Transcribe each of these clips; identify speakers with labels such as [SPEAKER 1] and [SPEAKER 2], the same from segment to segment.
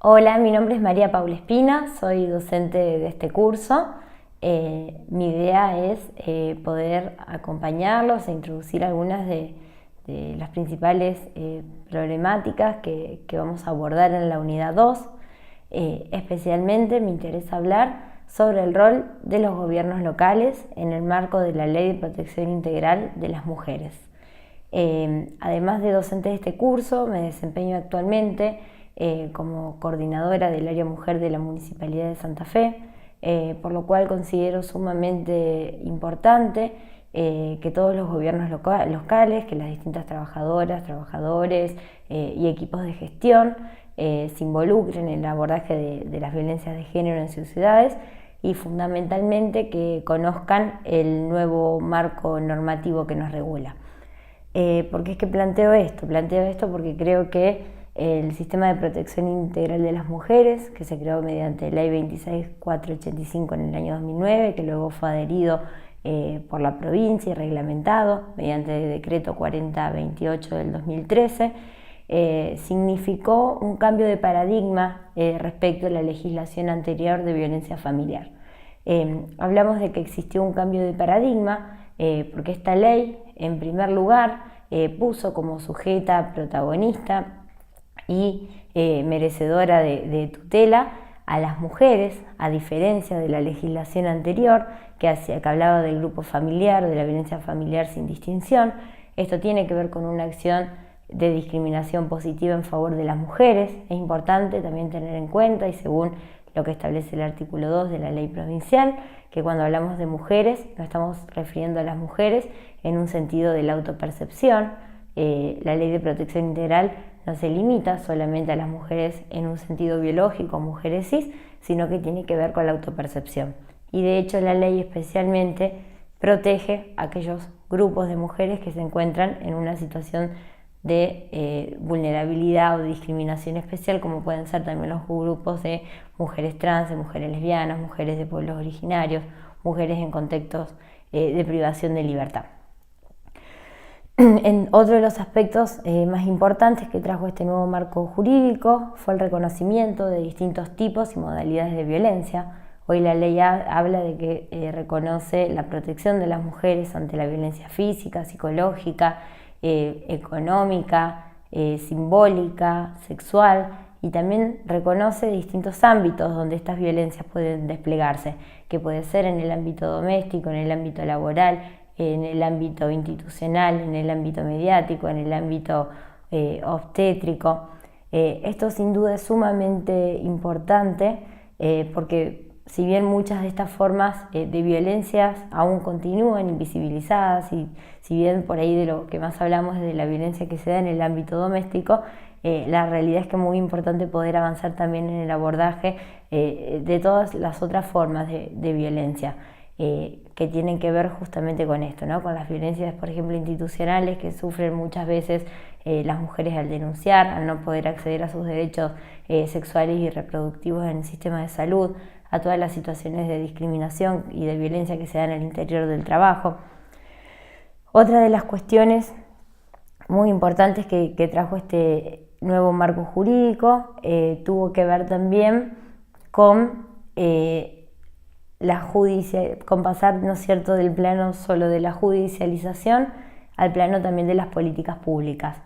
[SPEAKER 1] Hola, mi nombre es María Paula Espina, soy docente de este curso. Mi idea es poder acompañarlos e introducir algunas de las principales problemáticas que vamos a abordar en la unidad 2. Especialmente me interesa hablar sobre el rol de los gobiernos locales en el marco de la Ley de Protección Integral de las Mujeres. Además de docente de este curso, me desempeño actualmente como coordinadora del área mujer de la Municipalidad de Santa Fe, por lo cual considero sumamente importante que todos los gobiernos locales, que las distintas trabajadoras, trabajadores y equipos de gestión se involucren en el abordaje de las violencias de género en sus ciudades y fundamentalmente que conozcan el nuevo marco normativo que nos regula. ¿Por qué es que planteo esto? Planteo esto porque creo que el Sistema de Protección Integral de las Mujeres, que se creó mediante Ley 26485 en el año 2009, que luego fue adherido por la provincia y reglamentado mediante el decreto 4028 del 2013, significó un cambio de paradigma respecto a la legislación anterior de violencia familiar. Hablamos de que existió un cambio de paradigma porque esta ley, en primer lugar, puso como sujeta protagonista y merecedora de tutela a las mujeres, a diferencia de la legislación anterior que hablaba del grupo familiar, de la violencia familiar sin distinción. Esto tiene que ver con una acción de discriminación positiva en favor de las mujeres. Es importante también tener en cuenta, y según lo que establece el artículo 2 de la ley provincial, que cuando hablamos de mujeres nos estamos refiriendo a las mujeres en un sentido de la autopercepción. La ley de protección integral no se limita solamente a las mujeres en un sentido biológico, mujeres cis, sino que tiene que ver con la autopercepción. Y de hecho la ley especialmente protege a aquellos grupos de mujeres que se encuentran en una situación de vulnerabilidad o de discriminación especial, como pueden ser también los grupos de mujeres trans, de mujeres lesbianas, mujeres de pueblos originarios, mujeres en contextos de privación de libertad. Otro de los aspectos más importantes que trajo este nuevo marco jurídico fue el reconocimiento de distintos tipos y modalidades de violencia. Hoy la ley habla de que reconoce la protección de las mujeres ante la violencia física, psicológica, económica, simbólica, sexual, y también reconoce distintos ámbitos donde estas violencias pueden desplegarse, que puede ser en el ámbito doméstico, en el ámbito laboral, en el ámbito institucional, en el ámbito mediático, en el ámbito obstétrico. Esto sin duda es sumamente importante porque si bien muchas de estas formas de violencias aún continúan invisibilizadas, y si bien por ahí de lo que más hablamos es de la violencia que se da en el ámbito doméstico, la realidad es que es muy importante poder avanzar también en el abordaje de todas las otras formas de violencia que tienen que ver justamente con esto, ¿no? Con las violencias, por ejemplo, institucionales que sufren muchas veces las mujeres al denunciar, al no poder acceder a sus derechos sexuales y reproductivos en el sistema de salud, a todas las situaciones de discriminación y de violencia que se dan en el interior del trabajo. Otra de las cuestiones muy importantes que trajo este nuevo marco jurídico tuvo que ver también con con pasar, ¿no es cierto?, del plano solo de la judicialización al plano también de las políticas públicas.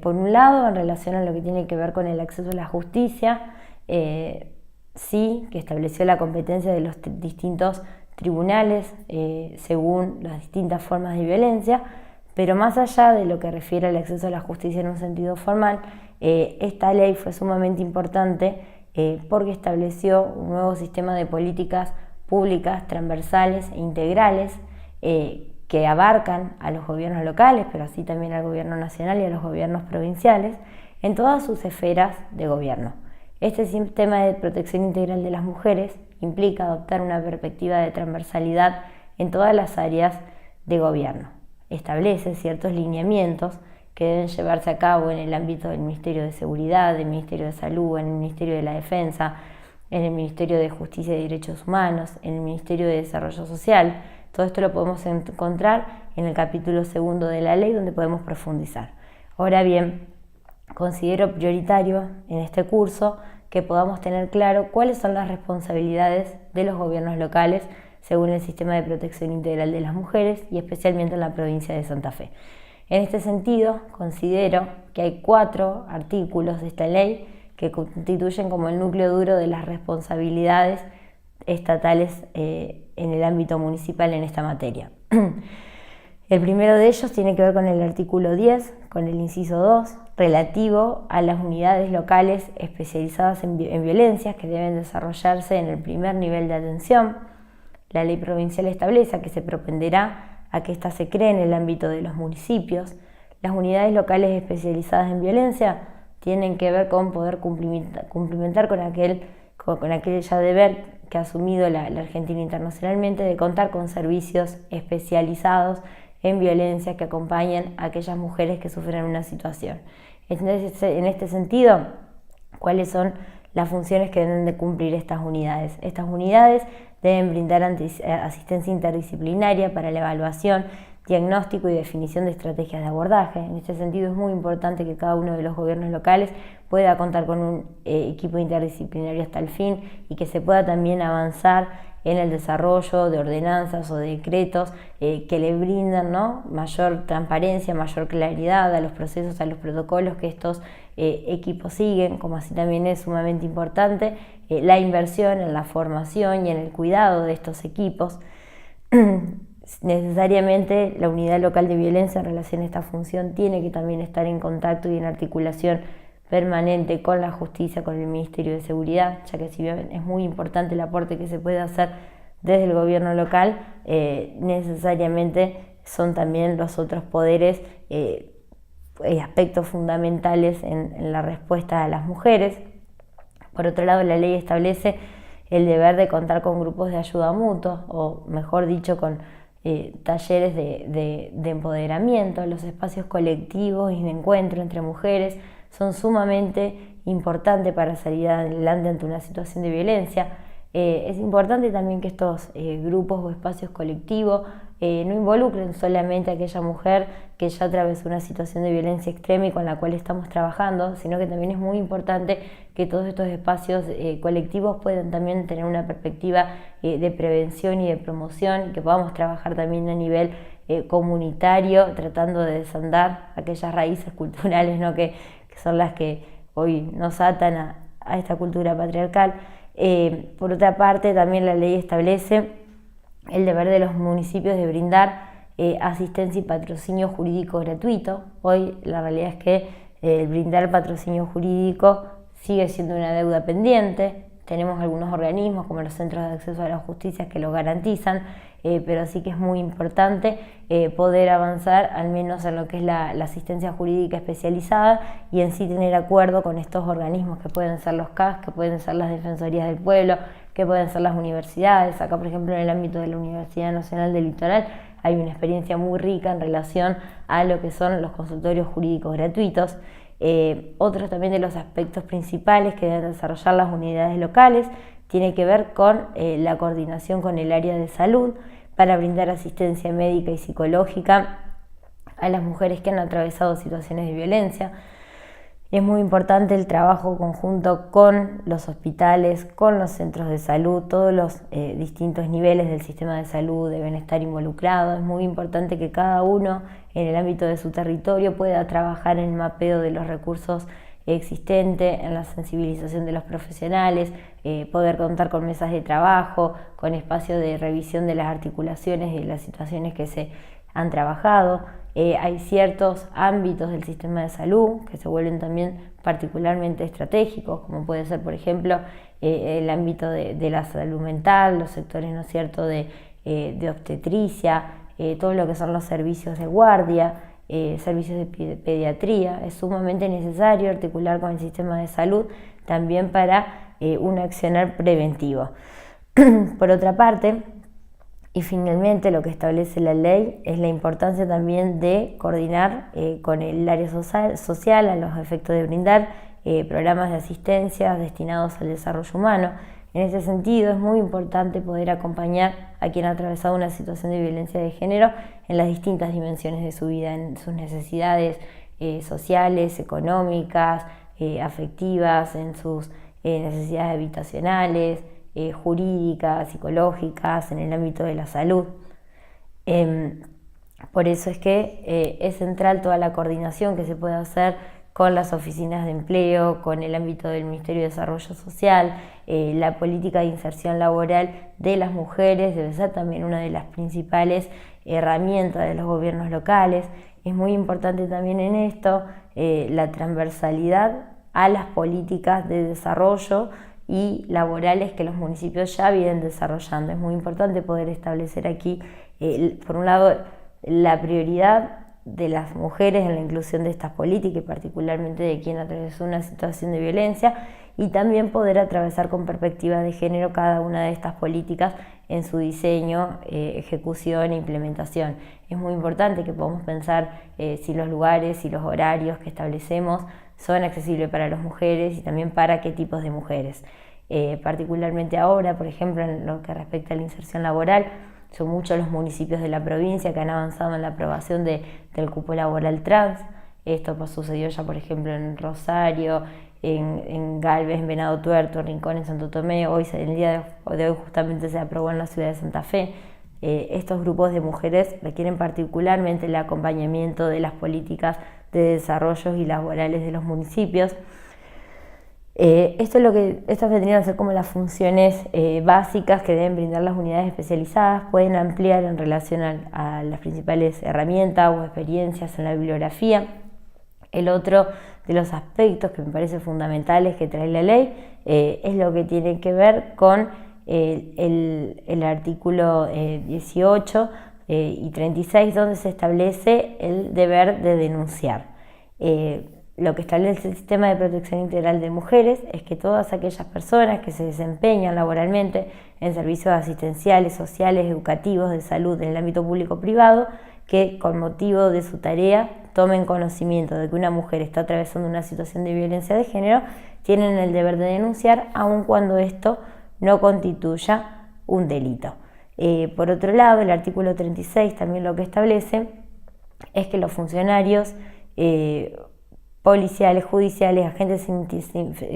[SPEAKER 1] Por un lado, en relación a lo que tiene que ver con el acceso a la justicia, sí, que estableció la competencia de los distintos tribunales según las distintas formas de violencia, pero más allá de lo que refiere al acceso a la justicia en un sentido formal, esta ley fue sumamente importante porque estableció un nuevo sistema de políticas públicas transversales e integrales que abarcan a los gobiernos locales, pero así también al gobierno nacional y a los gobiernos provinciales en todas sus esferas de gobierno. Este sistema de protección integral de las mujeres implica adoptar una perspectiva de transversalidad en todas las áreas de gobierno. Establece ciertos lineamientos que deben llevarse a cabo en el ámbito del Ministerio de Seguridad, del Ministerio de Salud, en el Ministerio de la Defensa, en el Ministerio de Justicia y Derechos Humanos, en el Ministerio de Desarrollo Social. Todo esto lo podemos encontrar en el capítulo 2 de la ley, donde podemos profundizar. Ahora bien, considero prioritario en este curso que podamos tener claro cuáles son las responsabilidades de los gobiernos locales según el Sistema de Protección Integral de las Mujeres y especialmente en la provincia de Santa Fe. En este sentido, considero que hay 4 artículos de esta ley que constituyen como el núcleo duro de las responsabilidades estatales en el ámbito municipal en esta materia. El primero de ellos tiene que ver con el artículo 10, con el inciso 2, relativo a las unidades locales especializadas en violencias que deben desarrollarse en el primer nivel de atención. La ley provincial establece que se propenderá a que ésta se cree en el ámbito de los municipios. Las unidades locales especializadas en violencia tienen que ver con poder cumplimentar con aquel ya deber que ha asumido la Argentina internacionalmente de contar con servicios especializados en violencia que acompañen a aquellas mujeres que sufren una situación. En este sentido, ¿cuáles son las funciones que deben de cumplir estas unidades? Estas unidades deben brindar asistencia interdisciplinaria para la evaluación, diagnóstico y definición de estrategias de abordaje. En este sentido es muy importante que cada uno de los gobiernos locales pueda contar con un equipo interdisciplinario hasta el fin y que se pueda también avanzar en el desarrollo de ordenanzas o de decretos que le brindan, ¿no?, mayor transparencia, mayor claridad a los procesos, a los protocolos que estos equipos siguen, como así también es sumamente importante la inversión en la formación y en el cuidado de estos equipos. Necesariamente la unidad local de violencia en relación a esta función tiene que también estar en contacto y en articulación permanente con la justicia, con el Ministerio de Seguridad, ya que si bien es muy importante el aporte que se puede hacer desde el gobierno local, necesariamente son también los otros poderes aspectos fundamentales en la respuesta a las mujeres. Por otro lado, la ley establece el deber de contar con grupos de ayuda mutua, o mejor dicho, con talleres de empoderamiento. Los espacios colectivos y de encuentro entre mujeres son sumamente importantes para salir adelante ante una situación de violencia. Es importante también que estos grupos o espacios colectivos no involucren solamente a aquella mujer que ya atravesó una situación de violencia extrema y con la cual estamos trabajando, sino que también es muy importante que todos estos espacios colectivos puedan también tener una perspectiva de prevención y de promoción, que podamos trabajar también a nivel comunitario, tratando de desandar aquellas raíces culturales, ¿no?, que son las que hoy nos atan a esta cultura patriarcal. Por otra parte, también la ley establece el deber de los municipios de brindar asistencia y patrocinio jurídico gratuito. Hoy la realidad es que brindar patrocinio jurídico sigue siendo una deuda pendiente. Tenemos algunos organismos como los centros de acceso a la justicia que lo garantizan, pero sí que es muy importante poder avanzar al menos en lo que es la asistencia jurídica especializada y en sí tener acuerdo con estos organismos que pueden ser los CAS, que pueden ser las Defensorías del Pueblo, que pueden ser las universidades. Acá, por ejemplo, en el ámbito de la Universidad Nacional del Litoral hay una experiencia muy rica en relación a lo que son los consultorios jurídicos gratuitos. Otros también de los aspectos principales que deben desarrollar las unidades locales tiene que ver con la coordinación con el área de salud para brindar asistencia médica y psicológica a las mujeres que han atravesado situaciones de violencia. Es muy importante el trabajo conjunto con los hospitales, con los centros de salud, todos los distintos niveles del sistema de salud deben estar involucrados. Es muy importante que cada uno en el ámbito de su territorio pueda trabajar en el mapeo de los recursos existentes, en la sensibilización de los profesionales, poder contar con mesas de trabajo, con espacios de revisión de las articulaciones y de las situaciones que se han trabajado. Hay ciertos ámbitos del sistema de salud que se vuelven también particularmente estratégicos, como puede ser, por ejemplo, el ámbito de la salud mental, los sectores, ¿no es cierto?, de obstetricia, todo lo que son los servicios de guardia, servicios de pediatría. Es sumamente necesario articular con el sistema de salud también para un accionar preventivo. Por otra parte, y finalmente lo que establece la ley es la importancia también de coordinar con el área social a los efectos de brindar programas de asistencia destinados al desarrollo humano. En ese sentido es muy importante poder acompañar a quien ha atravesado una situación de violencia de género en las distintas dimensiones de su vida, en sus necesidades sociales, económicas, afectivas, en sus necesidades habitacionales, jurídicas, psicológicas, en el ámbito de la salud. Por eso es que es central toda la coordinación que se puede hacer con las oficinas de empleo, con el ámbito del Ministerio de Desarrollo Social. La política de inserción laboral de las mujeres debe ser también una de las principales herramientas de los gobiernos locales. Es muy importante también en esto la transversalidad a las políticas de desarrollo y laborales que los municipios ya vienen desarrollando. Es muy importante poder establecer aquí, por un lado, la prioridad de las mujeres en la inclusión de estas políticas y particularmente de quien atravesó una situación de violencia, y también poder atravesar con perspectiva de género cada una de estas políticas en su diseño, ejecución e implementación. Es muy importante que podamos pensar si los lugares y los horarios que establecemos son accesibles para las mujeres y también para qué tipos de mujeres. Particularmente ahora, por ejemplo, en lo que respecta a la inserción laboral, son muchos los municipios de la provincia que han avanzado en la aprobación del cupo laboral trans. Esto sucedió ya, por ejemplo, en Rosario, en Galvez, en Venado Tuerto, Rincón, en Santo Tomé. Hoy, el día de hoy justamente se aprobó en la ciudad de Santa Fe. Estos grupos de mujeres requieren particularmente el acompañamiento de las políticas de desarrollo y laborales de los municipios. Estas vendrían a ser como las funciones básicas que deben brindar las unidades especializadas. Pueden ampliar en relación a las principales herramientas o experiencias en la bibliografía. El otro de los aspectos que me parece fundamentales que trae la ley es lo que tiene que ver con el artículo 18 y 36, donde se establece el deber de denunciar. Lo que establece el Sistema de Protección Integral de Mujeres es que todas aquellas personas que se desempeñan laboralmente en servicios asistenciales, sociales, educativos, de salud en el ámbito público-privado, que con motivo de su tarea tomen conocimiento de que una mujer está atravesando una situación de violencia de género, tienen el deber de denunciar, aun cuando esto no constituya un delito. Por otro lado, el artículo 36 también lo que establece es que los funcionarios policiales, judiciales, agentes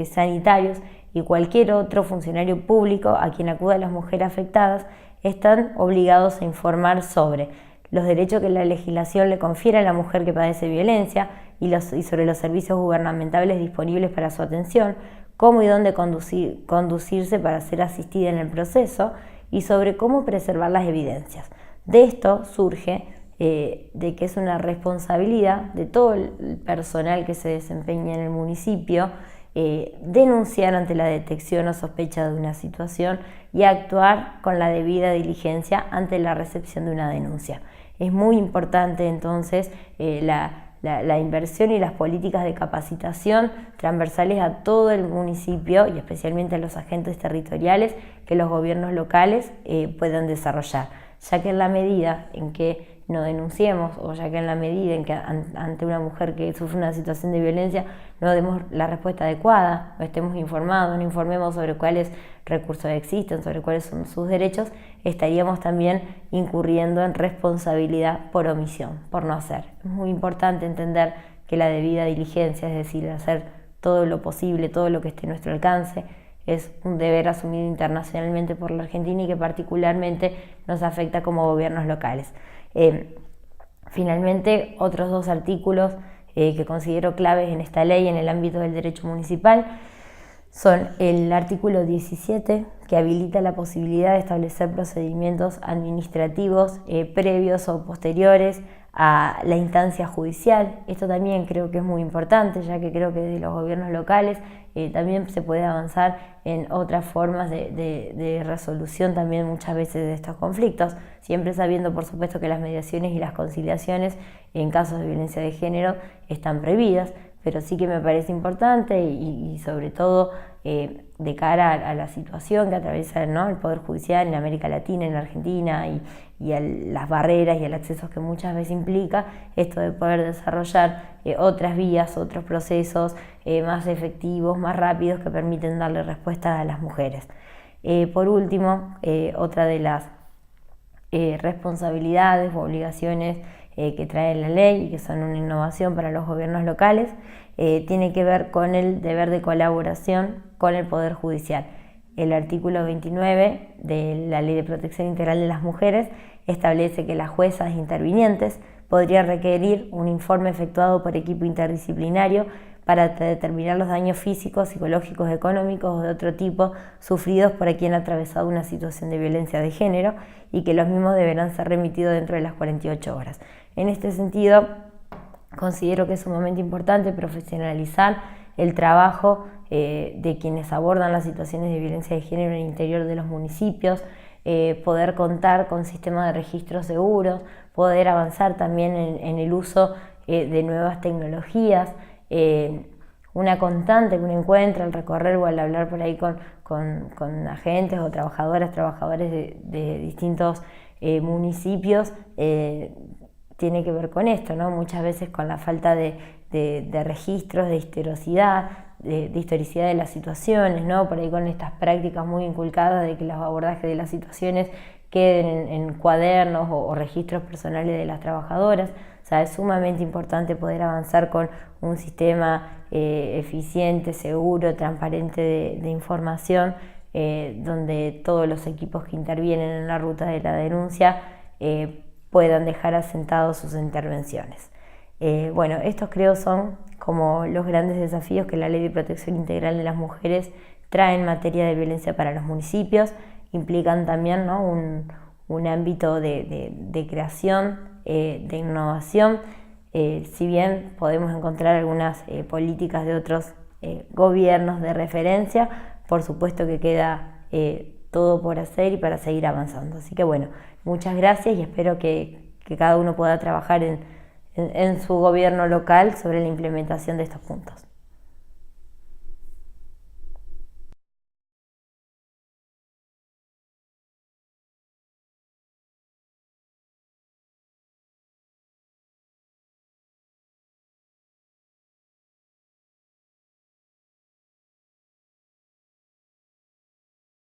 [SPEAKER 1] sanitarios y cualquier otro funcionario público a quien acuda a las mujeres afectadas están obligados a informar sobre los derechos que la legislación le confiere a la mujer que padece violencia y sobre los servicios gubernamentales disponibles para su atención, cómo y dónde conducirse para ser asistida en el proceso y sobre cómo preservar las evidencias. De esto surge de que es una responsabilidad de todo el personal que se desempeña en el municipio denunciar ante la detección o sospecha de una situación y actuar con la debida diligencia ante la recepción de una denuncia. Es muy importante entonces la inversión y las políticas de capacitación transversales a todo el municipio y especialmente a los agentes territoriales que los gobiernos locales puedan desarrollar, ya que en la medida en que no denunciemos, o ya que en la medida en que ante una mujer que sufre una situación de violencia no demos la respuesta adecuada, no estemos informados, no informemos sobre cuáles recursos existen, sobre cuáles son sus derechos, estaríamos también incurriendo en responsabilidad por omisión, por no hacer. Es muy importante entender que la debida diligencia, es decir, hacer todo lo posible, todo lo que esté a nuestro alcance, es un deber asumido internacionalmente por la Argentina y que particularmente nos afecta como gobiernos locales. Finalmente, otros dos artículos que considero claves en esta ley en el ámbito del derecho municipal son el artículo 17, que habilita la posibilidad de establecer procedimientos administrativos previos o posteriores a la instancia judicial. Esto también creo que es muy importante, ya que creo que desde los gobiernos locales también se puede avanzar en otras formas de resolución también muchas veces de estos conflictos, siempre sabiendo por supuesto que las mediaciones y las conciliaciones en casos de violencia de género están prohibidas, pero sí que me parece importante y sobre todo de cara a la situación que atraviesa, ¿no?, el Poder Judicial en América Latina, en Argentina y a las barreras y el acceso que muchas veces implica esto de poder desarrollar otras vías, otros procesos más efectivos, más rápidos que permiten darle respuesta a las mujeres. Por último, otra de las responsabilidades o obligaciones que trae la ley y que son una innovación para los gobiernos locales, tiene que ver con el deber de colaboración con el Poder Judicial. El artículo 29 de la Ley de Protección Integral de las Mujeres establece que las juezas intervinientes podrían requerir un informe efectuado por equipo interdisciplinario para determinar los daños físicos, psicológicos, económicos o de otro tipo sufridos por quien ha atravesado una situación de violencia de género y que los mismos deberán ser remitidos dentro de las 48 horas. En este sentido, considero que es sumamente importante profesionalizar el trabajo de quienes abordan las situaciones de violencia de género en el interior de los municipios, poder contar con sistemas de registro seguros, poder avanzar también en el uso de nuevas tecnologías, una constante que uno encuentra al recorrer o al hablar por ahí con agentes o trabajadores de distintos municipios, tiene que ver con esto, ¿no? Muchas veces con la falta de registros, de historicidad de las situaciones, ¿no? Por ahí con estas prácticas muy inculcadas de que los abordajes de las situaciones queden en cuadernos o registros personales de las trabajadoras. O sea, es sumamente importante poder avanzar con un sistema eficiente, seguro, transparente de información, donde todos los equipos que intervienen en la ruta de la denuncia puedan dejar asentados sus intervenciones. Bueno, estos creo son como los grandes desafíos que la Ley de Protección Integral de las Mujeres trae en materia de violencia para los municipios. Implican también, ¿no?, un ámbito de creación, de innovación. Si bien podemos encontrar algunas políticas de otros gobiernos de referencia, por supuesto que queda todo por hacer y para seguir avanzando. Así que bueno, muchas gracias y espero que cada uno pueda trabajar en su gobierno local sobre la implementación de estos puntos.